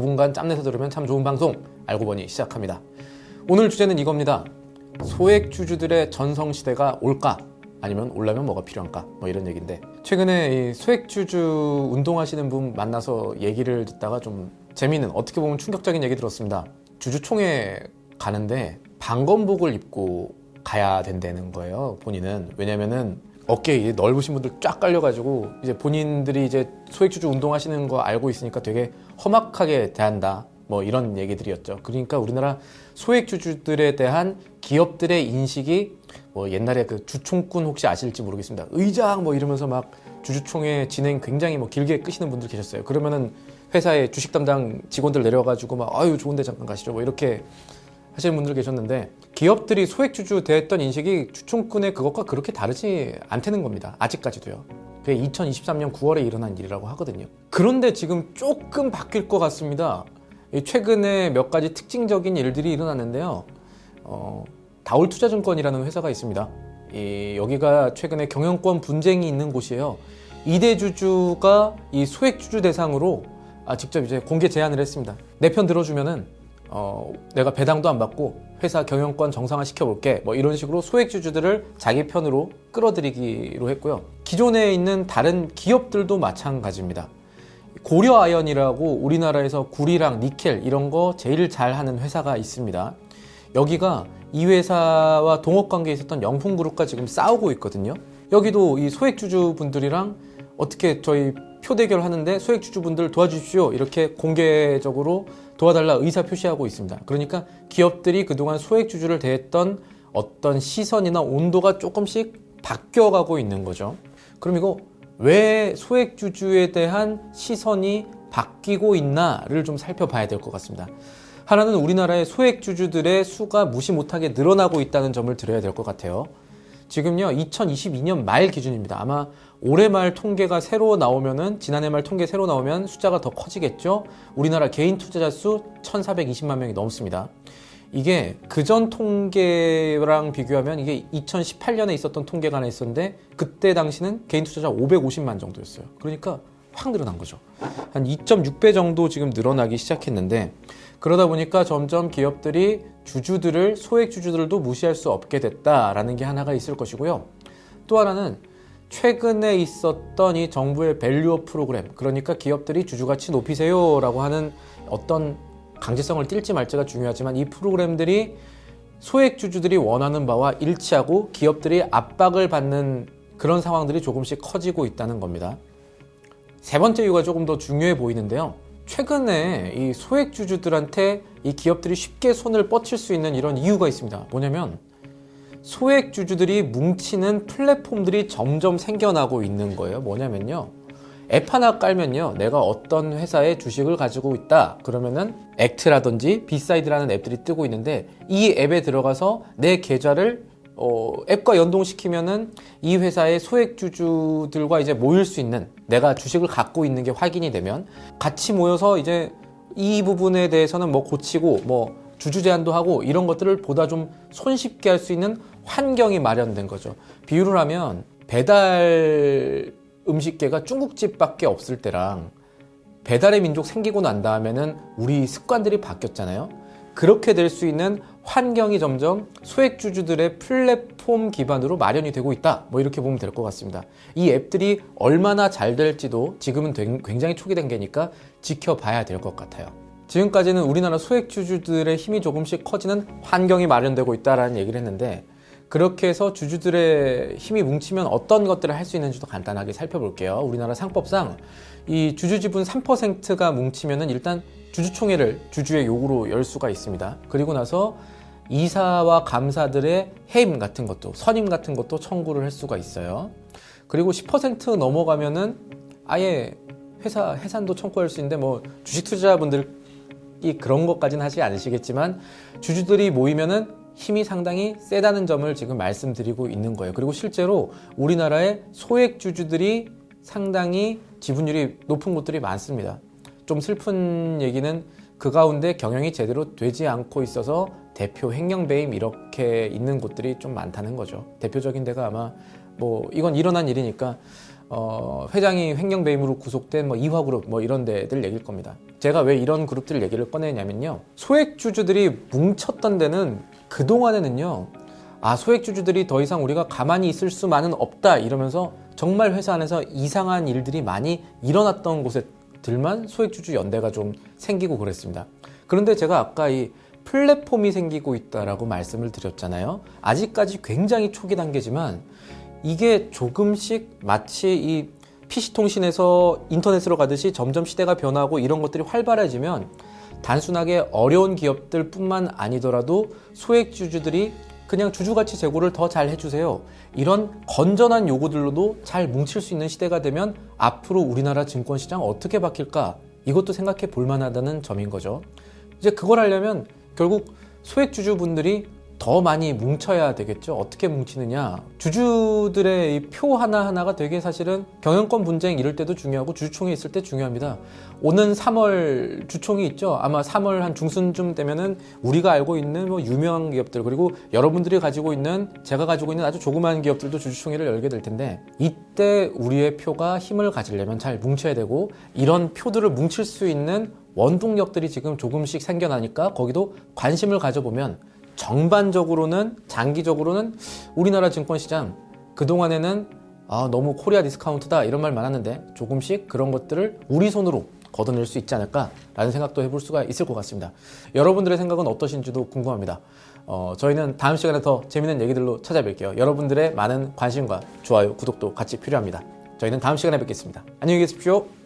5분간 짬내서 들으면 참 좋은 방송 알고 보니 시작합니다. 오늘 주제는 이겁니다. 소액주주들의 전성시대가 올까? 아니면 올라면 뭐가 필요한가? 뭐 이런 얘기인데, 최근에 이 소액주주 운동하시는 분 만나서 얘기를 듣다가 좀 재미있는, 어떻게 보면 충격적인 얘기 들었습니다. 주주총회 가는데 방검복을 입고 가야 된다는 거예요, 본인은. 왜냐면은 어깨에 이제 넓으신 분들 쫙 깔려가지고 이제 본인들이 이제 소액주주 운동하시는 거 알고 있으니까 되게 험악하게 대한다, 뭐 이런 얘기들이었죠. 그러니까 우리나라 소액주주들에 대한 기업들의 인식이 뭐 옛날에 그 주총꾼 혹시 아실지 모르겠습니다. 의장 뭐 이러면서 막 주주총회 진행 굉장히 뭐 길게 끄시는 분들 계셨어요. 그러면은 회사의 주식 담당 직원들 내려가지고 막 아유 좋은데 잠깐 가시죠 뭐 이렇게 하시는 분들 계셨는데, 기업들이 소액주주 됐던 인식이 주총꾼의 그것과 그렇게 다르지 않다는 겁니다. 아직까지도요. 그게 2023년 9월에 일어난 일이라고 하거든요. 그런데 지금 조금 바뀔 것 같습니다. 최근에 몇 가지 특징적인 일들이 일어났는데요. 다올투자증권이라는 회사가 있습니다. 여기가 최근에 경영권 분쟁이 있는 곳이에요. 이대주주가 이 소액주주 대상으로 직접 이제 공개 제안을 했습니다. 내 편 들어주면은 내가 배당도 안 받고 회사 경영권 정상화 시켜볼게, 뭐 이런 식으로 소액주주들을 자기 편으로 끌어들이기로 했고요. 기존에 있는 다른 기업들도 마찬가지입니다. 고려아연이라고 우리나라에서 구리랑 니켈 이런 거 제일 잘하는 회사가 있습니다. 여기가 이 회사와 동업관계에 있었던 영풍그룹과 지금 싸우고 있거든요. 여기도 이 소액주주분들이랑 어떻게 저희 표대결 하는데 소액주주분들 도와주십시오, 이렇게 공개적으로 도와달라 의사 표시하고 있습니다. 그러니까 기업들이 그동안 소액주주를 대했던 어떤 시선이나 온도가 조금씩 바뀌어가고 있는 거죠. 그럼 이거 왜 소액주주에 대한 시선이 바뀌고 있나를 좀 살펴봐야 될 것 같습니다. 하나는 우리나라의 소액주주들의 수가 무시 못하게 늘어나고 있다는 점을 드려야 될 것 같아요. 지금요 2022년 말 기준입니다. 아마 올해 말 통계가 새로 나오면은, 지난해 말 통계 새로 나오면 숫자가 더 커지겠죠. 우리나라 개인 투자자 수 1420만 명이 넘습니다. 이게 그전 통계랑 비교하면 이게 2018년에 있었던 통계가 하나 있었는데, 그때 당시는 개인 투자자 550만 정도였어요. 그러니까 확 늘어난 거죠. 한 2.6배 정도 지금 늘어나기 시작했는데, 그러다 보니까 점점 기업들이 주주들을, 소액주주들도 무시할 수 없게 됐다라는 게 하나가 있을 것이고요. 또 하나는 최근에 있었던 이 정부의 밸류업 프로그램, 그러니까 기업들이 주주가치 높이세요 라고 하는 어떤 강제성을 띨지 말지가 중요하지만, 이 프로그램들이 소액주주들이 원하는 바와 일치하고 기업들이 압박을 받는 그런 상황들이 조금씩 커지고 있다는 겁니다. 세 번째 이유가 조금 더 중요해 보이는데요. 최근에 이 소액주주들한테 이 기업들이 쉽게 손을 뻗칠 수 있는 이런 이유가 있습니다. 뭐냐면 소액주주들이 뭉치는 플랫폼들이 점점 생겨나고 있는 거예요. 뭐냐면요, 앱 하나 깔면요, 내가 어떤 회사의 주식을 가지고 있다 그러면은 액트라든지 비사이드라는 앱들이 뜨고 있는데, 이 앱에 들어가서 내 계좌를 앱과 연동시키면은 이 회사의 소액주주들과 이제 모일 수 있는, 내가 주식을 갖고 있는 게 확인이 되면 같이 모여서 이제 이 부분에 대해서는 뭐 고치고 뭐 주주 제한도 하고 이런 것들을 보다 좀 손쉽게 할 수 있는 환경이 마련된 거죠. 비유를 하면 배달 음식계가 중국집밖에 없을 때랑 배달의 민족 생기고 난 다음에는 우리 습관들이 바뀌었잖아요. 그렇게 될 수 있는 환경이 점점 소액주주들의 플랫폼 기반으로 마련이 되고 있다, 뭐 이렇게 보면 될 것 같습니다. 이 앱들이 얼마나 잘 될지도 지금은 굉장히 초기 단계니까 지켜봐야 될 것 같아요. 지금까지는 우리나라 소액주주들의 힘이 조금씩 커지는 환경이 마련되고 있다라는 얘기를 했는데, 그렇게 해서 주주들의 힘이 뭉치면 어떤 것들을 할 수 있는지도 간단하게 살펴볼게요. 우리나라 상법상 이 주주지분 3%가 뭉치면은 일단 주주총회를 주주의 요구로 열 수가 있습니다. 그리고 나서 이사와 감사들의 해임 같은 것도, 선임 같은 것도 청구를 할 수가 있어요. 그리고 10% 넘어가면은 아예 회사 해산도 청구할 수 있는데, 뭐 주식 투자자분들이 그런 것까지는 하지 않으시겠지만 주주들이 모이면은 힘이 상당히 세다는 점을 지금 말씀드리고 있는 거예요. 그리고 실제로 우리나라의 소액주주들이 상당히 지분율이 높은 곳들이 많습니다. 좀 슬픈 얘기는 그 가운데 경영이 제대로 되지 않고 있어서 대표 횡령배임 이렇게 있는 곳들이 좀 많다는 거죠. 대표적인 데가 아마 뭐 이건 일어난 일이니까 회장이 횡령 배임으로 구속된 뭐 이화그룹 뭐 이런 데들 얘기일 겁니다. 제가 왜 이런 그룹들 얘기를 꺼내냐면요. 소액주주들이 뭉쳤던 데는 그동안에는요. 소액주주들이 더 이상 우리가 가만히 있을 수만은 없다 이러면서 정말 회사 안에서 이상한 일들이 많이 일어났던 곳에들만 소액주주 연대가 좀 생기고 그랬습니다. 그런데 제가 아까 이 플랫폼이 생기고 있다라고 말씀을 드렸잖아요. 아직까지 굉장히 초기 단계지만 이게 조금씩 마치 이 PC통신에서 인터넷으로 가듯이 점점 시대가 변하고 이런 것들이 활발해지면 단순하게 어려운 기업들 뿐만 아니더라도 소액주주들이 그냥 주주가치 제고를 더 잘 해주세요. 이런 건전한 요구들로도 잘 뭉칠 수 있는 시대가 되면 앞으로 우리나라 증권시장 어떻게 바뀔까? 이것도 생각해 볼 만하다는 점인 거죠. 이제 그걸 하려면 결국 소액주주분들이 더 많이 뭉쳐야 되겠죠. 어떻게 뭉치느냐. 주주들의 이 표 하나하나가 되게 사실은 경영권 분쟁 이럴 때도 중요하고 주주총회 있을 때 중요합니다. 오는 3월 주총이 있죠. 아마 3월 한 중순쯤 되면은 우리가 알고 있는 뭐 유명한 기업들 그리고 여러분들이 가지고 있는 제가 가지고 있는 아주 조그마한 기업들도 주주총회를 열게 될 텐데 이때 우리의 표가 힘을 가지려면 잘 뭉쳐야 되고 이런 표들을 뭉칠 수 있는 원동력들이 지금 조금씩 생겨나니까 거기도 관심을 가져보면 정반적으로는 장기적으로는 우리나라 증권시장 그동안에는 너무 코리아 디스카운트다 이런 말 많았는데 조금씩 그런 것들을 우리 손으로 걷어낼 수 있지 않을까라는 생각도 해볼 수가 있을 것 같습니다. 여러분들의 생각은 어떠신지도 궁금합니다. 저희는 다음 시간에 더 재밌는 얘기들로 찾아뵐게요. 여러분들의 많은 관심과 좋아요, 구독도 같이 필요합니다. 저희는 다음 시간에 뵙겠습니다. 안녕히 계십시오.